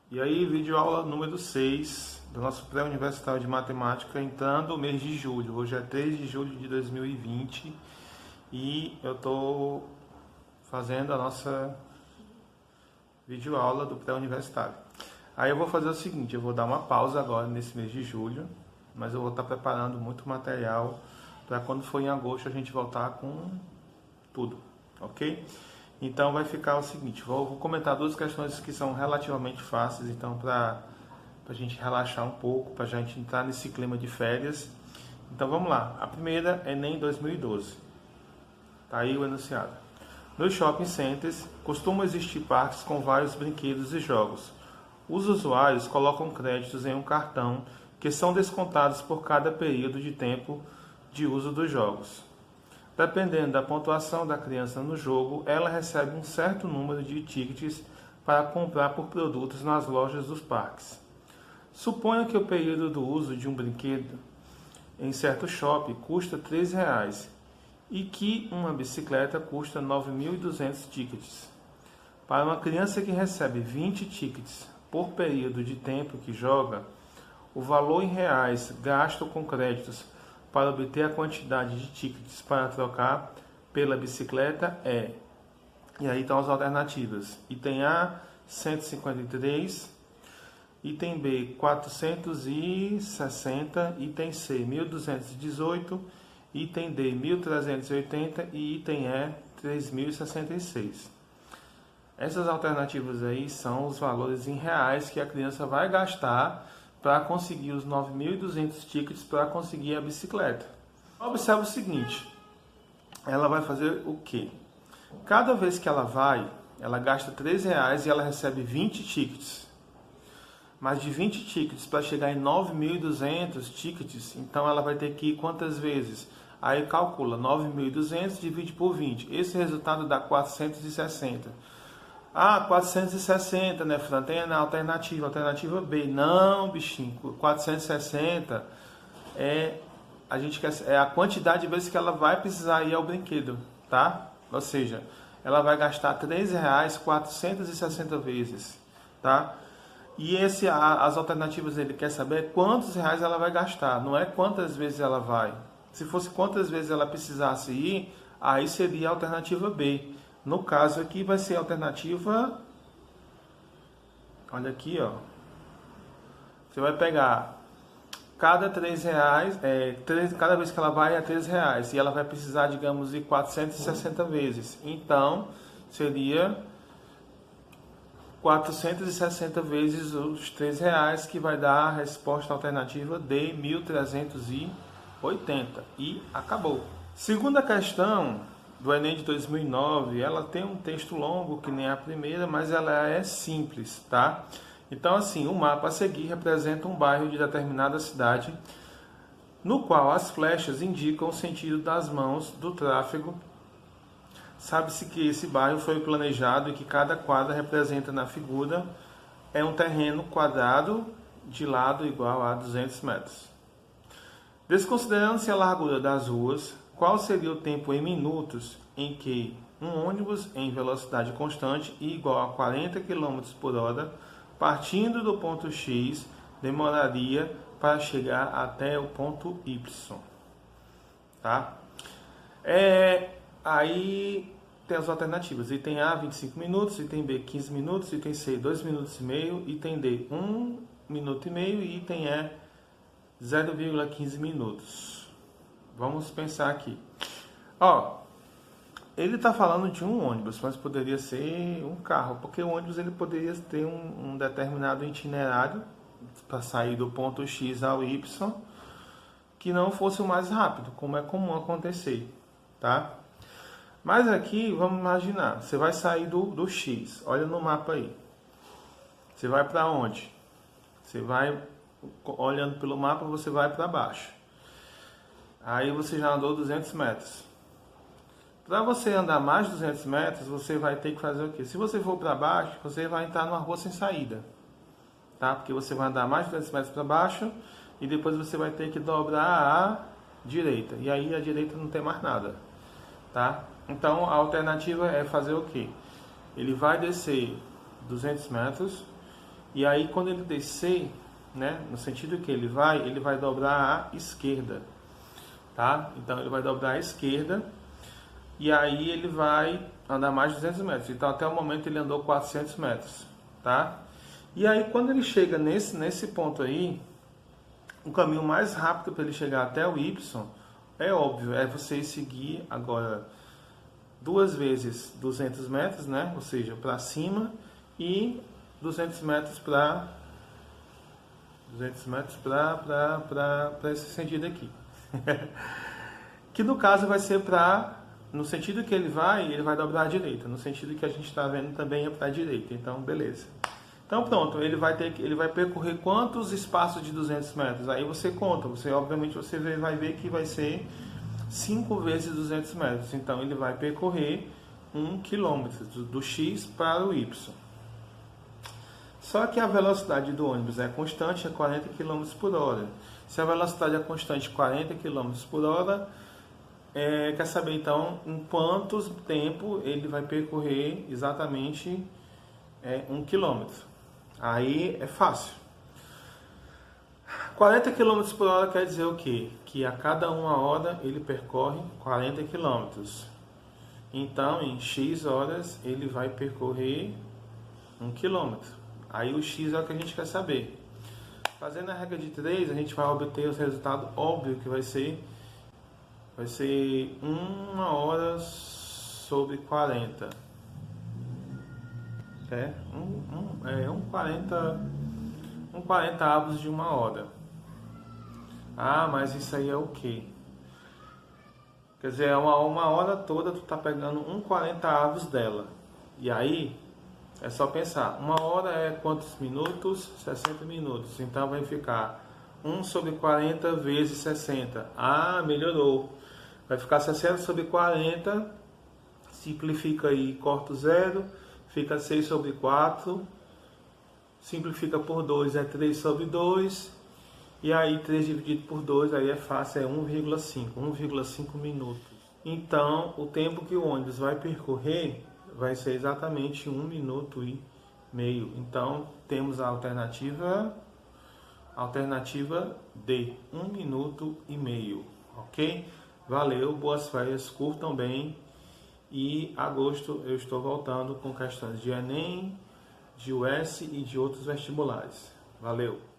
E aí, vídeo aula número 6 do nosso pré-universitário de matemática, entrando o mês de julho. Hoje é 3 de julho de 2020 e eu estou fazendo a nossa vídeo aula do pré-universitário. Aí eu vou fazer o seguinte, eu vou dar uma pausa agora nesse mês de julho, mas eu vou estar preparando muito material para quando for em agosto a gente voltar com tudo, ok? Então vai ficar o seguinte, vou comentar duas questões que são relativamente fáceis, então para a gente relaxar um pouco, para a gente entrar nesse clima de férias. Então vamos lá, a primeira é Enem 2012, tá aí o enunciado. Nos shopping centers costumam existir parques com vários brinquedos e jogos. Os usuários colocam créditos em um cartão que são descontados por cada período de tempo de uso dos jogos. Dependendo da pontuação da criança no jogo, ela recebe um certo número de tickets para comprar por produtos nas lojas dos parques. Suponha que o período do uso de um brinquedo em certo shopping custa R$ 13 e que uma bicicleta custa 9.200 tickets. Para uma criança que recebe 20 tickets por período de tempo que joga, o valor em reais gasto com créditos para obter a quantidade de tickets para trocar pela bicicleta é... E aí estão as alternativas. Item A, 153. Item B, 460. Item C, 1.218. Item D, 1.380. E item E, 3.066. Essas alternativas aí são os valores em reais que a criança vai gastar para conseguir os 9.200 tickets para conseguir a bicicleta. Observe o seguinte, ela vai fazer o quê? Cada vez que ela vai, ela gasta R$ 13 e ela recebe 20 tickets. Mas de 20 tickets para chegar em 9.200 tickets, então ela vai ter que ir quantas vezes? Aí calcula, 9.200 divide por 20. Esse resultado dá 460. Ah, 460, né, Fran? Tem a alternativa B. Não, bichinho, 460 é a quantidade de vezes que ela vai precisar ir ao brinquedo, tá? Ou seja, ela vai gastar R$ 13 460 vezes, tá? E as alternativas ele quer saber quantos reais ela vai gastar, não é quantas vezes ela vai. Se fosse quantas vezes ela precisasse ir, aí seria a alternativa B. No caso aqui vai ser a alternativa, olha aqui, ó. Você vai pegar cada R$ 3, cada vez que ela vai é R$ 3 e ela vai precisar, digamos, de 460 vezes. Então, seria 460 vezes os R$ 3 que vai dar a resposta alternativa de 1.380 e acabou. Segunda questão do Enem de 2009, ela tem um texto longo que nem a primeira, mas ela é simples, tá? Então, assim, o mapa a seguir representa um bairro de determinada cidade, no qual as flechas indicam o sentido das mãos do tráfego. Sabe-se que esse bairro foi planejado e que cada quadra representa na figura é um terreno quadrado de lado igual a 200 metros. Desconsiderando-se a largura das ruas, qual seria o tempo em minutos em que um ônibus em velocidade constante e igual a 40 km por hora, partindo do ponto X, demoraria para chegar até o ponto Y? Tá? Aí tem as alternativas. Item A, 25 minutos. Item B, 15 minutos. Item C, 2 minutos e meio. Item D, 1 minuto e meio. E item E, 0,15 minutos. Vamos pensar aqui. Ó, ele está falando de um ônibus, mas poderia ser um carro, porque o ônibus ele poderia ter um determinado itinerário para sair do ponto X ao Y, que não fosse o mais rápido, como é comum acontecer, tá? Mas aqui, vamos imaginar, você vai sair do X, olha no mapa aí. Você vai para onde? Você vai, olhando pelo mapa, você vai para baixo. Aí você já andou 200 metros. Para você andar mais de 200 metros, você vai ter que fazer o quê? Se você for para baixo, você vai entrar numa rua sem saída. Tá? Porque você vai andar mais de 200 metros para baixo e depois você vai ter que dobrar à direita. E aí à direita não tem mais nada. Tá? Então a alternativa é fazer o quê? Ele vai descer 200 metros E aí quando ele descer, né, no sentido que ele vai dobrar à esquerda, tá? Então ele vai dobrar à esquerda e aí ele vai andar mais de 200 metros. Então até o momento ele andou 400 metros, tá? E aí quando ele chega nesse ponto aí, o caminho mais rápido para ele chegar até o Y, é óbvio, é você seguir agora 2 vezes 200 metros, né? Ou seja, para cima e 200 metros para esse sentido aqui. Que no caso vai ser no sentido que ele vai dobrar à direita. No sentido que a gente está vendo também é para a direita. Então, beleza. Então, pronto. Ele vai percorrer quantos espaços de 200 metros? Aí você conta. Obviamente, vai ver que vai ser 5 vezes 200 metros. Então, ele vai percorrer 1 quilômetro, do X para o Y. Só que a velocidade do ônibus é constante, é 40 km por hora. Se a velocidade é constante, 40 km por hora, quer saber então em quanto tempo ele vai percorrer exatamente 1 km. Aí é fácil. 40 km por hora quer dizer o quê? Que a cada 1 hora ele percorre 40 km. Então, em X horas, ele vai percorrer 1 km. Aí o X é o que a gente quer saber. Fazendo a regra de 3, a gente vai obter os resultados óbvio que vai ser 1 hora sobre 40. Um 40 avos de 1 hora. Ah, mas isso aí é o quê? Quer dizer, uma hora toda tu tá pegando 40 avos dela. E aí, é só pensar, 1 hora é quantos minutos? 60 minutos. Então vai ficar 1 sobre 40 vezes 60. Ah, melhorou. Vai ficar 60 sobre 40. Simplifica aí, corta o 0. Fica 6 sobre 4. Simplifica por 2, é 3 sobre 2. E aí 3 dividido por 2, aí é fácil, é 1,5 minutos. Então, o tempo que o ônibus vai percorrer vai ser exatamente 1 minuto e meio. Então, temos a alternativa D, 1 minuto e meio, ok? Valeu, boas férias, curtam bem. E agosto eu estou voltando com questões de Enem, de US e de outros vestibulares. Valeu!